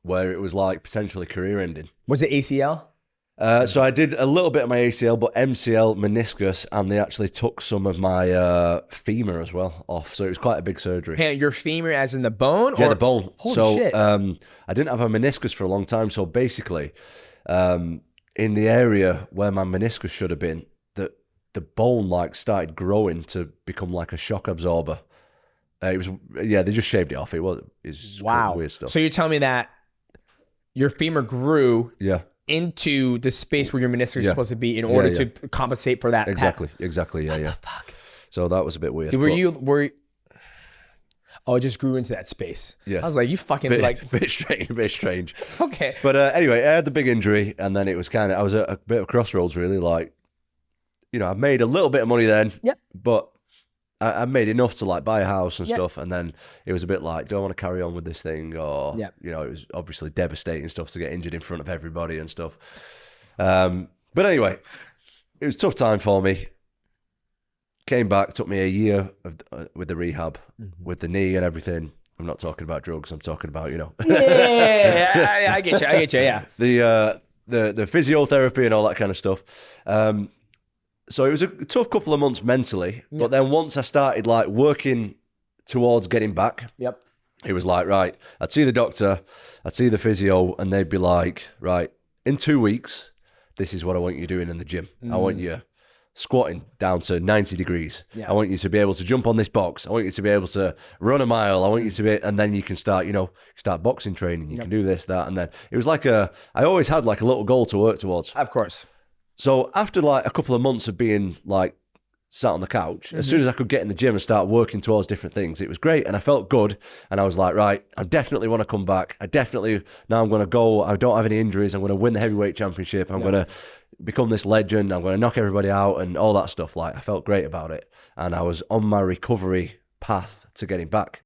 where it was like potentially career ending. Was it ACL? So I did a little bit of my ACL, but MCL, meniscus, and they actually took some of my femur as well off. So it was quite a big surgery. Hey, your femur as in the bone? Yeah, or? the bone. Holy shit. I didn't have a meniscus for a long time. So basically, in the area where my meniscus should have been, the bone like started growing to become like a shock absorber. They just shaved it off. It's Wow. weird stuff. So you're telling me that your femur grew Yeah. into the space where your meniscus is Yeah. supposed to be in order Yeah, to compensate for that. Exactly. Yeah. What the fuck? So that was a bit weird. Dude, but- were you? Oh, it just grew into that space. Yeah. I was like, you fucking bit strange. okay. But anyway, I had the big injury, and then it was I was at a bit of crossroads, really. Like, I made a little bit of money then, Yep. but I made enough to like buy a house and Yep. stuff, and then it was a bit like, do I want to carry on with this thing, or Yep. it was obviously devastating stuff to get injured in front of everybody and stuff. But anyway, it was a tough time for me. Came back, took me a year with the rehab, with the knee and everything. I'm not talking about drugs. I'm talking about Yeah, I get you. Yeah. the physiotherapy and all that kind of stuff. So it was a tough couple of months mentally, but then once I started like working towards getting back, Yep. it was like, right, I'd see the doctor, I'd see the physio, and they'd be like, right, in 2 weeks, this is what I want you doing in the gym. I want you squatting down to 90 degrees. Yeah. I want you to be able to jump on this box. I want you to be able to run a mile. I want you to be, and then you can start, start boxing training. You can do this, that, and then it was like I always had like a little goal to work towards. Of course. So after like a couple of months of being like sat on the couch, as soon as I could get in the gym and start working towards different things, it was great. And I felt good. And I was like, right, I definitely want to come back. Now I'm going to go. I don't have any injuries. I'm going to win the heavyweight championship. I'm going to become this legend. I'm going to knock everybody out and all that stuff. Like, I felt great about it. And I was on my recovery path to getting back.